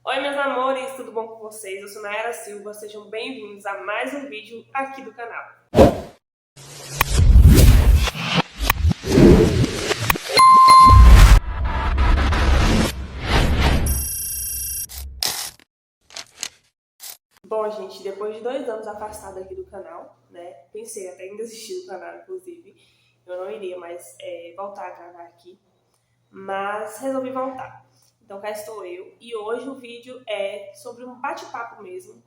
Oi, meus amores, tudo bom com vocês? Eu sou Nayara Silva, sejam bem-vindos a mais um vídeo aqui do canal. Bom, gente, depois de 2 anos afastada aqui do canal, né, pensei até em desistir do canal, inclusive, eu não iria mais voltar a gravar aqui, mas resolvi voltar. Então cá estou eu, e hoje o vídeo é sobre um bate-papo mesmo,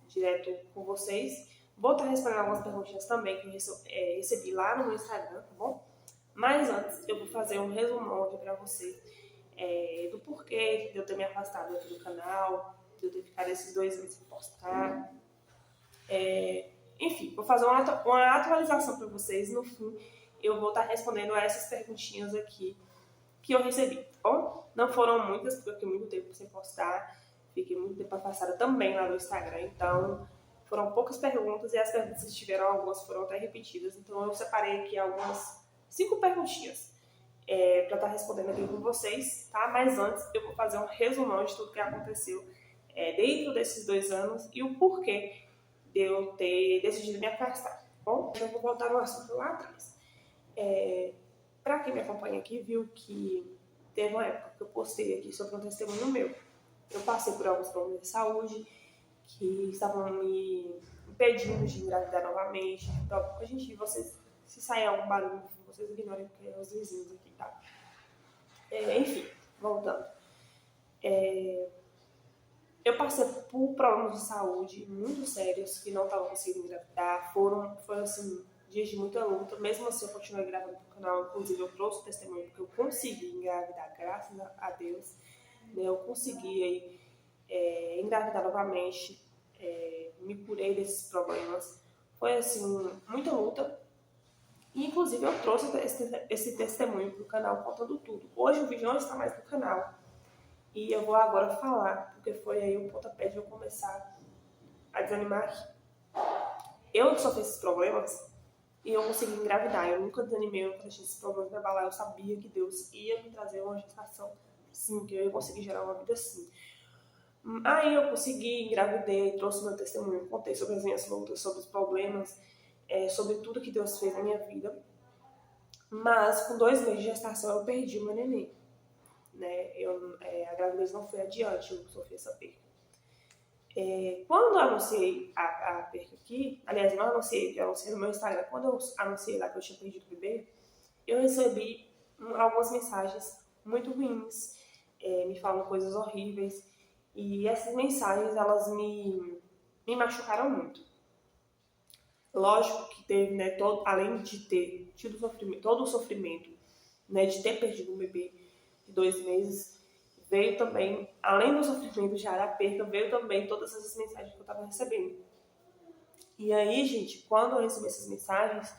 direto com vocês. Vou estar respondendo algumas perguntinhas também que eu recebi lá no meu Instagram, tá bom? Mas antes, eu vou fazer um resumão aqui pra vocês do porquê de eu ter me afastado aqui do canal, de eu ter ficado esses 2 anos sem postar. Enfim, vou fazer uma atualização para vocês. No fim, eu vou estar respondendo a essas perguntinhas aqui que eu recebi, tá bom? Não foram muitas, porque eu fiquei muito tempo sem postar, fiquei muito tempo afastada também lá no Instagram, então foram poucas perguntas e as perguntas que tiveram, algumas foram até repetidas, então eu separei aqui algumas 5 perguntinhas para estar respondendo aqui com vocês, tá? Mas antes eu vou fazer um resumão de tudo que aconteceu dentro desses 2 anos e o porquê de eu ter decidido me afastar, tá bom? Eu vou voltar no assunto lá atrás. Para quem me acompanha aqui, viu que teve uma época que eu postei aqui sobre um testemunho meu. Eu passei por alguns problemas de saúde que estavam me impedindo de engravidar novamente. Então, gente, se sair algum barulho, vocês ignorem porque é os vizinhos aqui, tá? Enfim, voltando. Eu passei por problemas de saúde muito sérios que não estavam conseguindo engravidar. Foram assim, dias de muita luta. Mesmo assim, eu continuei gravando no canal. Inclusive, eu trouxe o testemunho porque eu consegui engravidar, graças a Deus. Eu consegui engravidar novamente. Me curei desses problemas. Foi, assim, muita luta. E, inclusive, eu trouxe esse testemunho pro canal contando tudo. Hoje o vídeo não está mais no canal. E eu vou agora falar, porque foi aí o pontapé de eu começar a desanimar aqui. Eu sofri esses problemas e eu consegui engravidar. Eu nunca desanimei, eu nunca deixei esses problemas me abalar. Eu sabia que Deus ia me trazer uma gestação, sim, que eu ia conseguir gerar uma vida assim. Aí eu consegui, engravidei, trouxe meu testemunho, contei sobre as minhas lutas, sobre os problemas, sobre tudo que Deus fez na minha vida. Mas com 2 meses de gestação eu perdi o meu neném. A gravidez não foi adiante, eu sofri essa perda. Quando eu anunciei a perda aqui, aliás, não anunciei, eu anunciei no meu Instagram, quando eu anunciei lá que eu tinha perdido o bebê, eu recebi algumas mensagens muito ruins, me falando coisas horríveis, e essas mensagens, elas me machucaram muito. Lógico que teve, né, além de ter tido todo o sofrimento, né, de ter perdido um bebê de 2 meses, veio também, além do sofrimento já da perca, veio também todas essas mensagens que eu estava recebendo. E aí, gente, quando eu recebi essas mensagens,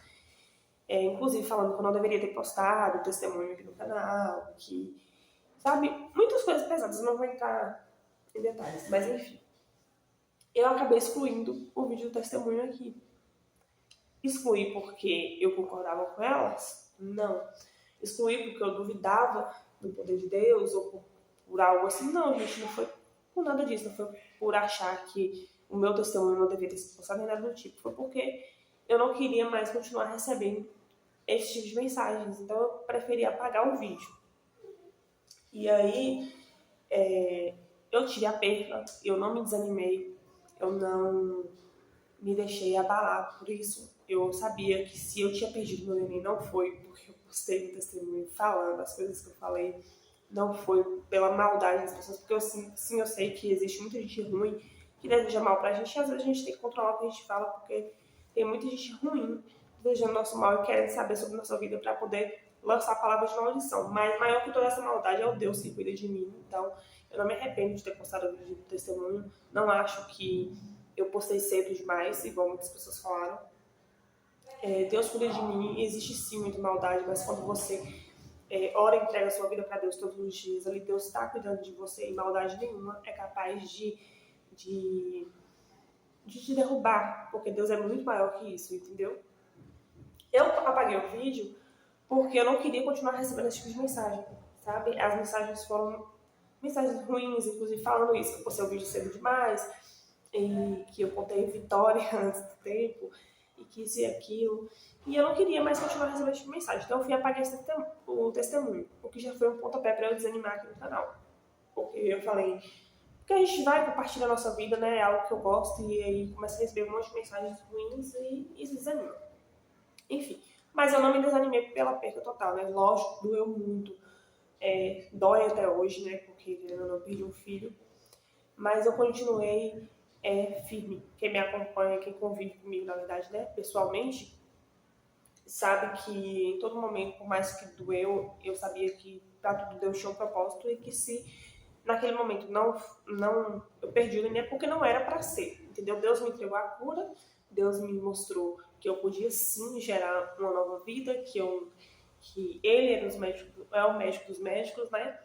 inclusive falando que eu não deveria ter postado o testemunho aqui no canal, que, sabe, muitas coisas pesadas, eu não vou entrar em detalhes, mas enfim. Eu acabei excluindo o vídeo do testemunho aqui. Excluí porque eu concordava com elas? Não. Excluí porque eu duvidava do poder de Deus ou por algo assim? Não, gente, não foi por nada disso. Não foi por achar que o meu testemunho não deveria ser postado nem nada do tipo. Foi porque eu não queria mais continuar recebendo esse tipo de mensagens. Então eu preferi apagar o vídeo. E aí eu tive a perda, eu não me desanimei, eu não me deixei abalar por isso. Eu sabia que se eu tinha perdido meu neném, não foi porque eu postei um testemunho falando as coisas que eu falei, não foi pela maldade das pessoas, porque eu sei que existe muita gente ruim que deseja mal pra gente, e às vezes a gente tem que controlar o que a gente fala, porque tem muita gente ruim desejando nosso mal e querendo saber sobre nossa vida pra poder lançar palavras de maldição. Mas maior que toda essa maldade é o Deus que cuida de mim. Então, eu não me arrependo de ter postado o vídeo do testemunho, não acho que eu postei cedo demais, igual muitas pessoas falaram. Deus cuida de mim, existe sim muita maldade, mas quando você ora e entrega a sua vida para Deus todos os dias, ali Deus está cuidando de você e maldade nenhuma é capaz de te derrubar, porque Deus é muito maior que isso, entendeu? Eu apaguei o vídeo porque eu não queria continuar recebendo esse tipo de mensagem, sabe? As mensagens foram mensagens ruins, inclusive falando isso, que eu postei o vídeo cedo demais, e que eu contei vitória antes do tempo, e que isso e aquilo. E eu não queria mais continuar recebendo esse tipo de mensagem. Então eu fui apagar o testemunho, o que já foi um pontapé para eu desanimar aqui no canal. Porque eu falei, porque a gente vai compartilhar a nossa vida, né? É algo que eu gosto, e aí começa a receber um monte de mensagens ruins e isso desanima. Enfim, mas eu não me desanimei pela perda total, né? Lógico, doeu muito. Dói até hoje, né? Porque eu não perdi um filho. Mas eu continuei firme. Quem me acompanha, quem convive comigo, na verdade, né? Pessoalmente, sabe que em todo momento, por mais que doeu, eu sabia que pra tudo Deus tinha um propósito e que se naquele momento não eu perdi o neném porque não era para ser, entendeu? Deus me entregou a cura, Deus me mostrou que eu podia sim gerar uma nova vida, que ele era é o médico dos médicos, né?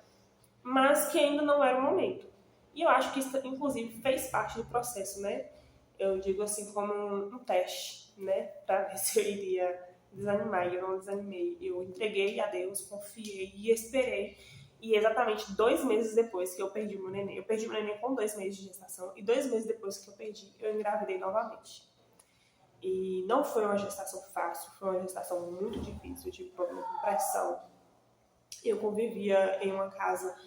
Mas que ainda não era o momento. E eu acho que isso, inclusive, fez parte do processo, né? Eu digo assim como um teste, né? Para ver se eu iria desanimar. E eu não desanimei. Eu entreguei a Deus, confiei e esperei. E exatamente 2 meses depois que eu perdi o meu neném, eu perdi o meu neném com 2 meses de gestação, e 2 meses depois que eu perdi, eu engravidei novamente. E não foi uma gestação fácil, foi uma gestação muito difícil, eu tive problema com pressão. Eu convivia em uma casa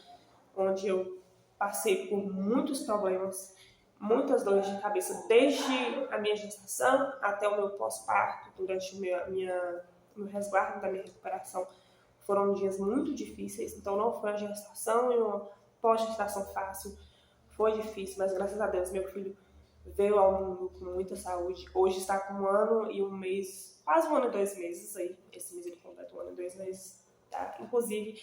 onde eu passei por muitos problemas, muitas dores de cabeça, desde a minha gestação até o meu pós-parto, durante o meu resguardo da minha recuperação. Foram dias muito difíceis, então não foi uma gestação e uma pós-gestação fácil, foi difícil, mas graças a Deus meu filho veio ao mundo com muita saúde. Hoje está com 1 ano e 1 mês, quase 1 ano e 2 meses aí, esse mês ele completa 1 ano e 2 meses. Tá? Inclusive,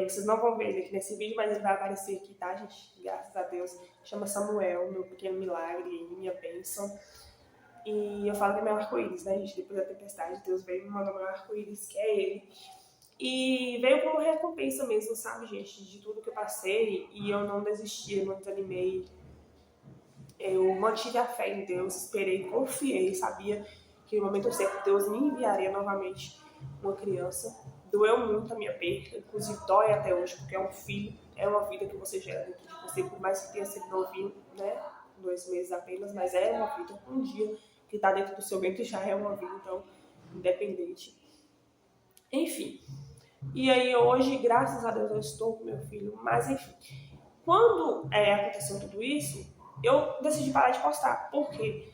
vocês não vão ver ele aqui nesse vídeo, mas ele vai aparecer aqui, tá, gente? Graças a Deus. Chama Samuel, meu pequeno milagre, minha bênção. E eu falo que é meu arco-íris, né, gente? Depois da tempestade, Deus veio e me mandou meu arco-íris, que é ele. E veio como recompensa mesmo, sabe, gente? De tudo que eu passei. E eu não desisti, eu não desanimei. Eu mantive a fé em Deus, esperei, confiei, sabia que no momento certo Deus me enviaria novamente uma criança. Doeu muito a minha perda, inclusive dói até hoje, porque é um filho, é uma vida que você gera dentro de você, por mais que tenha sido novinho, né? 2 meses apenas, mas é uma vida. Um dia que está dentro do seu ventre já é uma vida, então, independente. Enfim. E aí hoje, graças a Deus, eu estou com meu filho, mas enfim. Quando aconteceu tudo isso, eu decidi parar de postar. Por quê?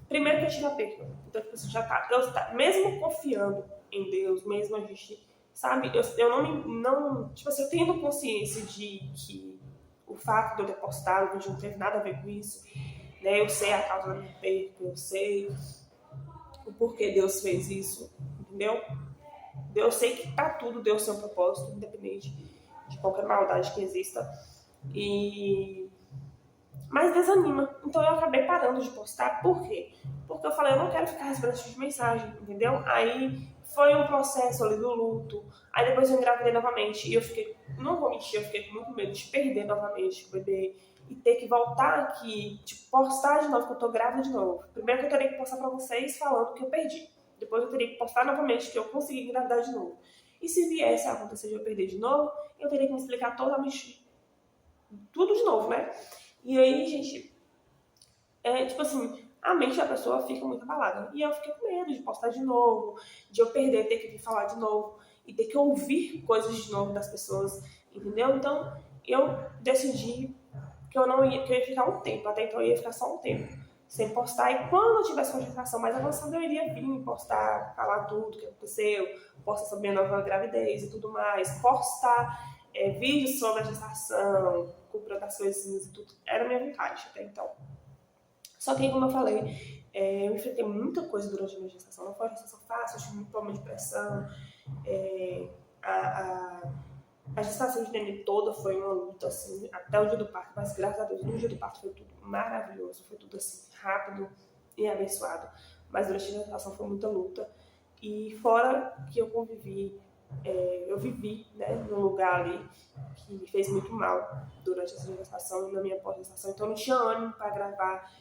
Primeiro que eu tive a perda. Então, tipo assim, mesmo confiando em Deus, mesmo a gente, sabe, eu não, tipo assim, eu tendo consciência de que o fato de eu ter postado o vídeo não teve nada a ver com isso, né? Eu sei a causa da minha perda, eu sei o porquê Deus fez isso, entendeu? Eu sei que pra tudo Deus tem um propósito, independente de qualquer maldade que exista. Mas desanima. Então eu acabei parando de postar. Por quê? Porque eu falei, eu não quero ficar recebendo esse tipo de mensagem, entendeu? Aí foi um processo ali do luto. Aí depois eu engravidei novamente. E eu fiquei, não vou mentir, eu fiquei com muito medo de perder novamente o bebê. E ter que voltar aqui, tipo, postar de novo que eu tô grávida de novo. Primeiro que eu teria que postar pra vocês falando que eu perdi. Depois eu teria que postar novamente que eu consegui engravidar de novo. E se viesse a acontecer de eu perder de novo, eu teria que me explicar totalmente tudo de novo, né? E aí, gente, tipo assim, a mente da pessoa fica muito abalada. E eu fiquei com medo de postar de novo, de eu perder, ter que vir falar de novo, e ter que ouvir coisas de novo das pessoas, entendeu? Então, eu decidi que eu ia ficar um tempo, até então eu ia ficar só um tempo, sem postar, e quando eu tivesse uma gestação mais avançada, eu iria vir postar, falar tudo que aconteceu, postar sobre minha nova gravidez e tudo mais, postar vídeos sobre a gestação, comprando as coisinhas e tudo. Era a minha vontade até então. Só que, como eu falei, eu enfrentei muita coisa durante a minha gestação. Não foi uma gestação fácil, eu tive muito problema de pressão. A gestação de neném toda foi uma luta, assim, até o dia do parto. Mas, graças a Deus, no dia do parto foi tudo maravilhoso. Foi tudo, assim, rápido e abençoado. Mas durante a gestação foi muita luta. E fora que eu convivi, eu vivi, né, num lugar ali que me fez muito mal durante essa gestação e na minha pós-gestação. Então eu não tinha ânimo para gravar.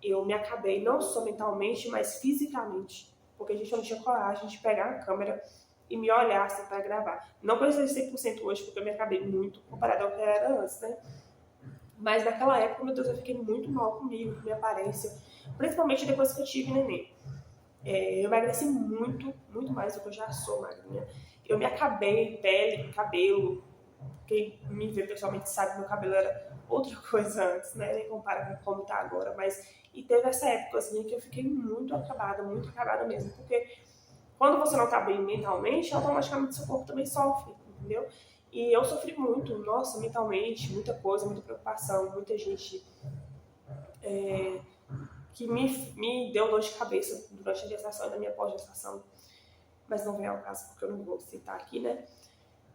Eu me acabei não só mentalmente, mas fisicamente. Porque a gente não tinha coragem de pegar a câmera e me olhassem para gravar. Não que eu esteja 100% hoje, porque eu me acabei muito comparado ao que eu era antes, né? Mas naquela época, meu Deus, eu fiquei muito mal comigo, com minha aparência, principalmente depois que eu tive neném. Eu emagreci muito, muito mais do que eu já sou magrinha. Eu me acabei, pele, cabelo. Quem me vê pessoalmente sabe que meu cabelo era outra coisa antes, né? Nem compara com como tá agora. Mas, e teve essa época assim, que eu fiquei muito acabada mesmo. Porque quando você não tá bem mentalmente, automaticamente seu corpo também sofre, entendeu? E eu sofri muito, nossa, mentalmente, muita coisa, muita preocupação, muita gente que me deu dor de cabeça durante a gestação e na minha pós-gestação. Mas não vem ao caso porque eu não vou citar aqui, né?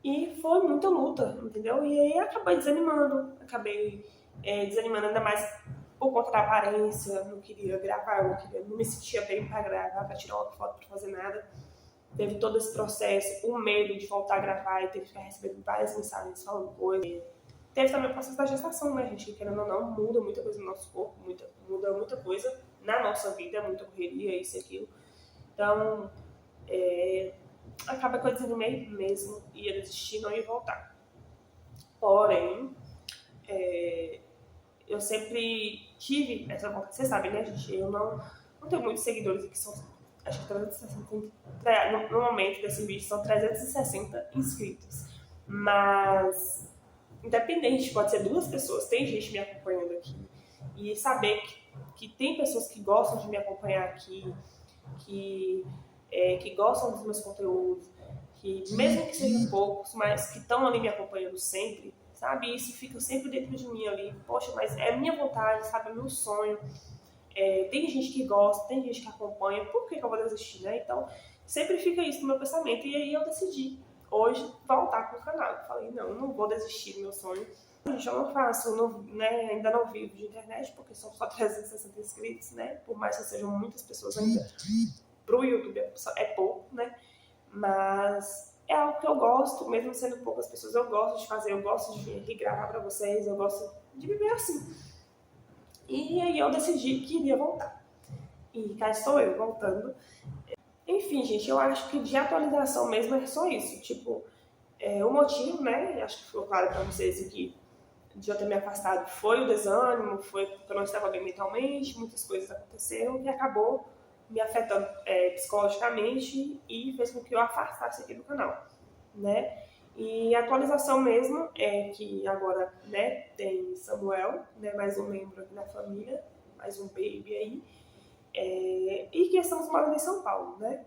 E foi muita luta, entendeu? E aí acabei desanimando ainda mais por conta da aparência, não queria gravar, não me sentia bem pra gravar, pra tirar uma foto, pra fazer nada. Teve todo esse processo, o medo de voltar a gravar e ter que ficar recebendo várias mensagens falando coisas. Teve também o processo da gestação, né, gente? Que querendo ou não, muda muita coisa no nosso corpo, muda muita coisa na nossa vida, muita correria, isso e aquilo. Então, acaba que eu desanimei mesmo, ia desistir, não ia voltar. Porém, eu sempre tive essa vontade. Você sabe, né, gente? Eu não tenho muitos seguidores aqui, são acho que 360, no momento desse vídeo são 360 inscritos. Mas, independente, pode ser 2 pessoas, tem gente me acompanhando aqui. E saber que tem pessoas que gostam de me acompanhar aqui, que gostam dos meus conteúdos, que mesmo que sejam poucos, mas que estão ali me acompanhando sempre, sabe? Isso fica sempre dentro de mim ali. Poxa, mas é minha vontade, sabe? É meu sonho. Tem gente que gosta, tem gente que acompanha, por que eu vou desistir, né? Então, sempre fica isso no meu pensamento. E aí eu decidi, hoje, voltar com o canal. Eu falei, não vou desistir do meu sonho. Gente, eu não faço, né, ainda não vivo de internet, porque são só 360 inscritos, né? Por mais que sejam muitas pessoas ainda. Pro YouTube é pouco, né? Mas é algo que eu gosto, mesmo sendo poucas pessoas, eu gosto de fazer, eu gosto de vir aqui gravar pra vocês, eu gosto de viver assim. E aí eu decidi que iria voltar. E cá estou eu, voltando. Enfim, gente, eu acho que de atualização mesmo é só isso. Tipo, o motivo, né? Acho que ficou claro pra vocês aqui de eu ter me afastado foi o desânimo, foi porque eu não estava bem mentalmente, muitas coisas aconteceram e acabou me afetando psicologicamente e fez com que eu afastasse aqui do canal, né? E a atualização mesmo é que agora, né, tem Samuel, né, mais um membro aqui da família, mais um baby aí, e que estamos morando em São Paulo, né?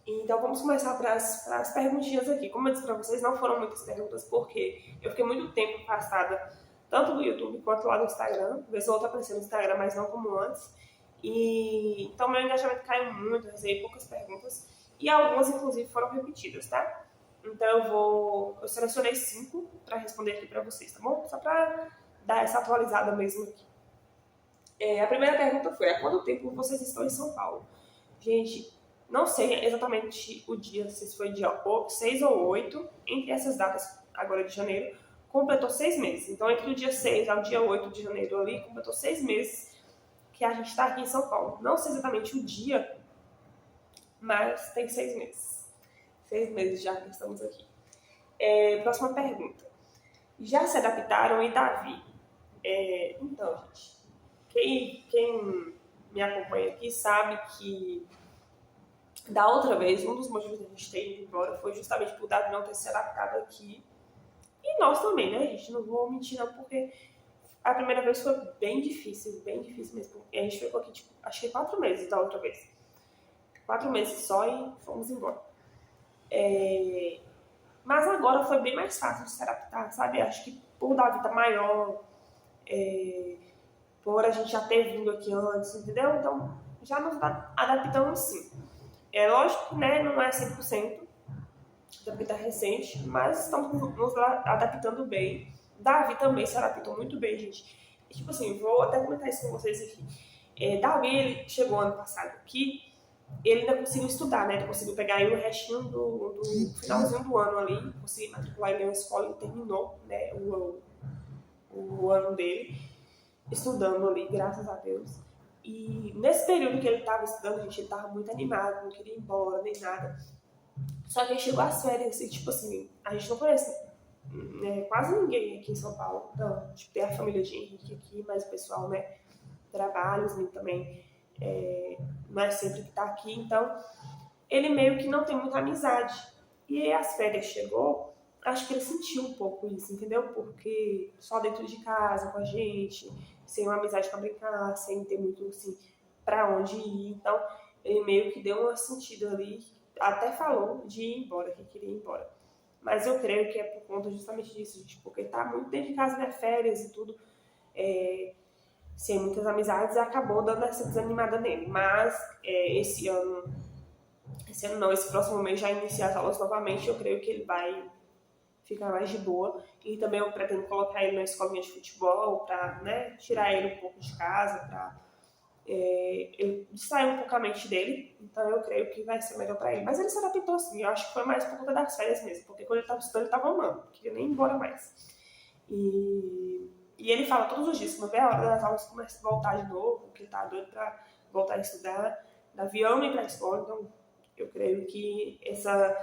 Então vamos começar para as perguntinhas aqui. Como eu disse para vocês, não foram muitas perguntas, porque eu fiquei muito tempo afastada, tanto do YouTube quanto lá do Instagram. Vez ou outra apareceu no Instagram, mas não como antes. E então meu engajamento caiu muito, eu recebi poucas perguntas, e algumas inclusive foram repetidas, tá? Então eu selecionei 5 para responder aqui para vocês, tá bom? Só para dar essa atualizada mesmo aqui. A primeira pergunta foi: há quanto tempo vocês estão em São Paulo? Gente, não sei exatamente o dia, se foi dia 6 ou 8, entre essas datas agora de janeiro, completou 6 meses. Então, entre o dia 6 ao dia 8 de janeiro ali, completou 6 meses que a gente está aqui em São Paulo. Não sei exatamente o dia, mas tem 6 meses. 6 meses já que estamos aqui. Próxima pergunta. Já se adaptaram em Davi? Então, gente, quem me acompanha aqui sabe que da outra vez, um dos motivos da gente ter ido embora foi justamente por Davi não ter se adaptado aqui. E nós também, né, gente? Não vou mentir não, porque a primeira vez foi bem difícil mesmo. E a gente ficou aqui, tipo, acho que 4 meses da outra vez. 4 meses só e fomos embora. Mas agora foi bem mais fácil de se adaptar, sabe? Acho que por Davi tá maior, por a gente já ter vindo aqui antes, entendeu? Então, já nos adaptamos sim. É lógico, né, não é 100%, porque tá recente, mas estamos nos adaptando bem. Davi também se adaptou muito bem, gente. E, tipo assim, vou até comentar isso com vocês aqui. Davi, ele chegou ano passado aqui, ele ainda conseguiu estudar, né? Ele conseguiu pegar aí o restinho do finalzinho do ano ali, conseguiu matricular ele na escola e terminou, né, o ano dele, estudando ali, graças a Deus. E nesse período que ele estava estudando, gente, ele estava muito animado, não queria ir embora, nem nada. Só que aí chegou as férias e, tipo assim, a gente não conhece quase ninguém aqui em São Paulo. Então, tipo, tem a família de Henrique aqui, mas o pessoal, né, trabalhos, né, também não é sempre que tá aqui. Então, ele meio que não tem muita amizade. E aí as férias chegou, acho que ele sentiu um pouco isso, entendeu? Porque só dentro de casa com a gente, sem uma amizade pra brincar, sem ter muito, assim, pra onde ir. Então, ele meio que deu um sentido ali, até falou de ir embora, que queria ir embora. Mas eu creio que é por conta justamente disso, gente, porque tá muito dentro de casa, né, férias e tudo, sem muitas amizades, acabou dando essa desanimada nele. Mas esse ano não, esse próximo mês já iniciar as aulas novamente, eu creio que ele vai ficar mais de boa. E também eu pretendo colocar ele na escolinha de futebol para, né, tirar ele um pouco de casa, para ele distrair um pouco a mente dele. Então eu creio que vai ser melhor para ele. Mas ele se adaptou assim, eu acho que foi mais por conta das férias mesmo, porque quando ele estava estudando ele estava amando, não queria nem ir embora mais. E ele fala todos os dias que não vê a hora das aulas começar a voltar de novo, que ele tá doido para voltar a estudar, da avião e para a escola. Então eu creio que essa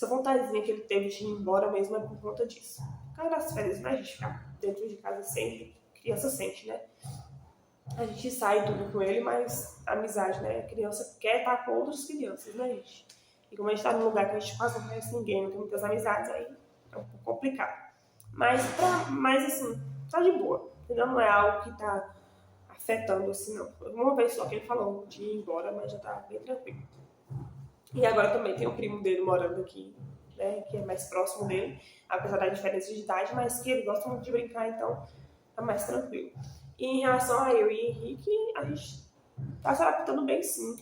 vontadezinha que ele teve de ir embora mesmo é por conta disso. Por causa das férias, né? A gente ficar dentro de casa sempre, criança sente, né? A gente sai tudo com ele, mas a amizade, né? A criança quer estar com outras crianças, né, gente? E como a gente tá num lugar que a gente quase não conhece ninguém, não tem muitas amizades, aí é um pouco complicado. Mas assim, tá de boa. Entendeu? Não é algo que tá afetando assim, não. Uma vez só que ele falou de ir embora, mas já tá bem tranquilo. E agora também tem o primo dele morando aqui, né, que é mais próximo dele, apesar da diferença de idade, mas que ele gosta muito de brincar, então tá mais tranquilo. E em relação a eu e Henrique, a gente tá se adaptando bem, sim.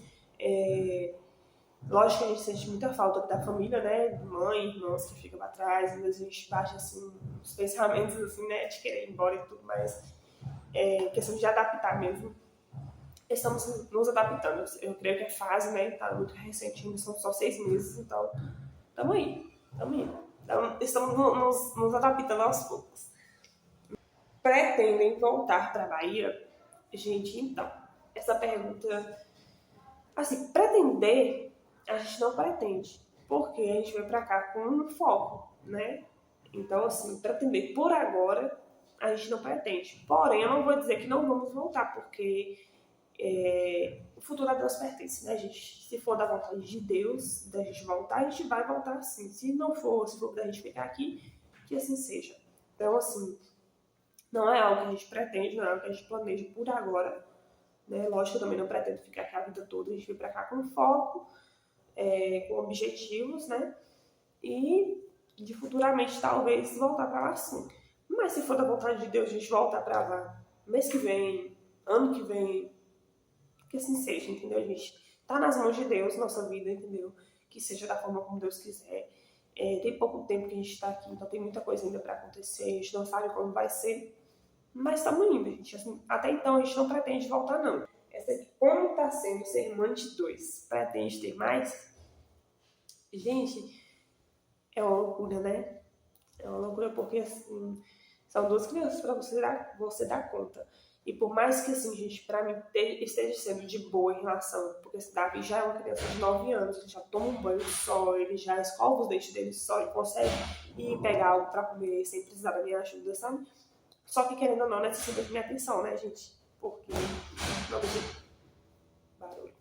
Lógico que a gente sente muita falta da família, né, de mãe, irmãos que ficam pra trás, às vezes a gente baixa, assim, os pensamentos, assim, né, de querer ir embora e tudo, mas questão de adaptar mesmo. Estamos nos adaptando. Eu creio que é fase, né? Tá muito recente, ainda são só 6 meses, então estamos aí. Estamos indo. Então, estamos nos adaptando aos poucos. Pretendem voltar para a Bahia? Gente, então, essa pergunta, assim, pretender, a gente não pretende, porque a gente veio para cá com um foco, né? Então, assim, pretender por agora, a gente não pretende. Porém, eu não vou dizer que não vamos voltar, porque o futuro a Deus pertence, né, gente? Se for da vontade de Deus, da gente voltar, a gente vai voltar sim. Se for da gente ficar aqui, que assim seja. Então, assim, não é algo que a gente pretende, não é algo que a gente planeja por agora, né? Lógico que eu também não pretendo ficar aqui a vida toda, a gente veio pra cá com foco, com objetivos, né? E de futuramente, talvez, voltar pra lá sim. Mas se for da vontade de Deus, a gente voltar pra lá mês que vem, ano que vem, que assim seja, entendeu, gente? Tá nas mãos de Deus nossa vida, entendeu? Que seja da forma como Deus quiser. Tem pouco tempo que a gente tá aqui, então tem muita coisa ainda pra acontecer, a gente não sabe como vai ser, mas estamos indo, gente. Assim, até então a gente não pretende voltar, não. Essa aqui, como tá sendo ser mãe de 2? Pretende ter mais? Gente, é uma loucura, né? É uma loucura porque, assim, são 2 crianças pra você dar conta. E por mais que, assim, gente, pra mim esteja sendo de boa em relação, porque esse Davi já é uma criança de 9 anos, ele já toma um banho só, ele já escova os dentes dele só, ele consegue ir pegar algo pra comer sem precisar da minha ajuda, sabe? Só que, querendo ou não, necessita de minha atenção, né, gente? Porque não deixa de barulho.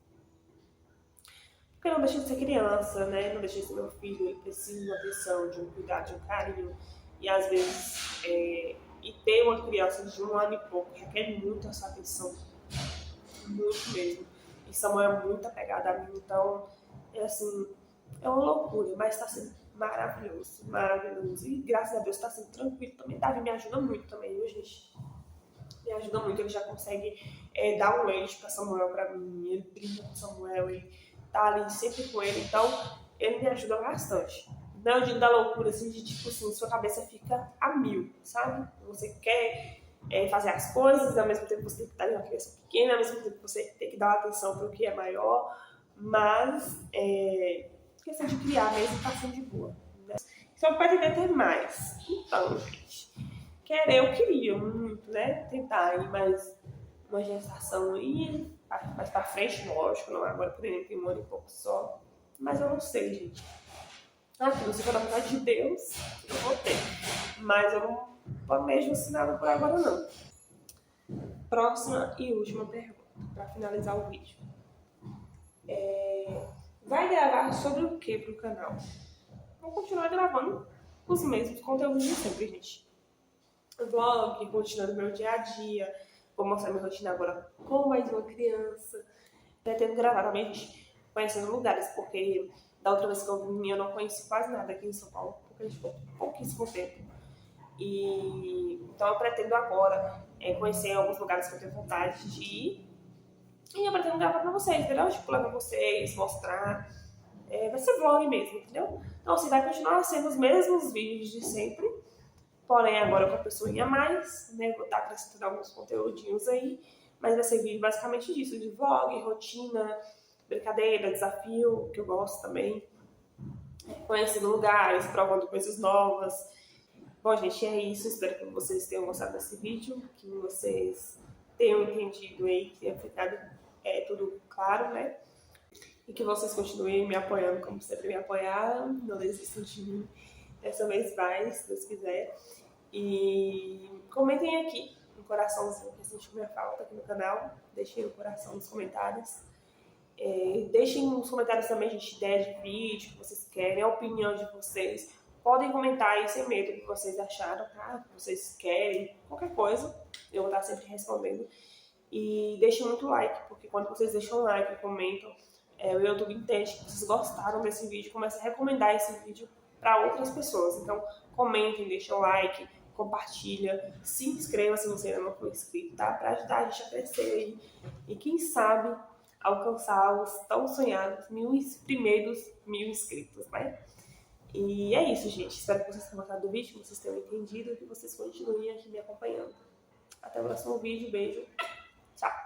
Porque não deixa de ser criança, né? Não deixa de ser meu filho, ele precisa de uma atenção, de um cuidado, de um carinho. E às vezes, e ter uma criança de 1 ano e pouco requer muito essa atenção, muito mesmo. E Samuel é muito apegado a mim, então, assim, é uma loucura, mas está sendo maravilhoso, maravilhoso. E graças a Deus está sendo tranquilo também. Davi me ajuda muito também, viu, gente? Me ajuda muito, ele já consegue dar um leite para Samuel, para mim, ele brinca com Samuel, ele tá ali sempre com ele, então ele me ajuda bastante. Não, eu digo da loucura, assim, de tipo assim, sua cabeça fica a mil, sabe? Você quer fazer as coisas, ao mesmo tempo você tem que estar em uma criança pequena, ao mesmo tempo você tem que dar uma atenção para o que é maior, mas questão de criar mesmo tá sendo de boa. Né? Só pode ter mais. Então, gente, eu queria muito, né, tentar ir mais uma gestação aí, mais pra frente, lógico, não agora por exemplo tem 1 ano e pouco só, mas eu não sei, gente. Aquilo, se for da vontade de Deus, eu vou ter. Mas eu não planejo assim nada por agora, não. Próxima e última pergunta, para finalizar o vídeo. Vai gravar sobre o que pro canal? Vou continuar gravando os mesmos conteúdos de sempre, gente. Vlog, rotina do meu dia a dia. Vou mostrar minha rotina agora com mais uma criança. Pretendo gravar também, gente, conhecendo lugares, porque da outra vez que eu vim, eu não conheci quase nada aqui em São Paulo, porque a gente ficou pouquíssimo tempo. Então eu pretendo agora conhecer alguns lugares que eu tenho vontade de ir. E eu pretendo gravar pra vocês, entendeu? Tipo, levar vocês, mostrar. Vai ser vlog mesmo, entendeu? Então, assim, vai continuar sendo os mesmos vídeos de sempre. Porém, agora com a pessoinha a mais, né? Vou estar acrescentando alguns conteúdinhos aí. Mas vai ser vídeo basicamente disso, de vlog, rotina, brincadeira, desafio, que eu gosto também. Conhecendo lugares, provando coisas novas. Bom, gente, é isso. Espero que vocês tenham gostado desse vídeo, que vocês tenham entendido aí, que tenha ficado tudo claro, né? E que vocês continuem me apoiando como sempre me apoiaram. Não desistam de mim. Dessa vez vai, se Deus quiser. E comentem aqui um coraçãozinho que sentiu minha falta aqui no canal. Deixem o coração nos comentários. Deixem nos comentários também, gente, ideia de vídeo que vocês querem, a opinião de vocês. Podem comentar aí sem medo o que vocês acharam, tá? O que vocês querem, qualquer coisa. Eu vou estar sempre respondendo. E deixem muito like, porque quando vocês deixam like e comentam, o YouTube entende que vocês gostaram desse vídeo, começa a recomendar esse vídeo para outras pessoas. Então, comentem, deixem o like, compartilha, se inscreva se você ainda não for inscrito, tá? Para ajudar a gente a crescer aí. E quem sabe alcançar os tão sonhados primeiros 1000 inscritos, né? E é isso, gente. Espero que vocês tenham gostado do vídeo, que vocês tenham entendido e que vocês continuem aqui me acompanhando. Até o próximo vídeo. Beijo. Tchau.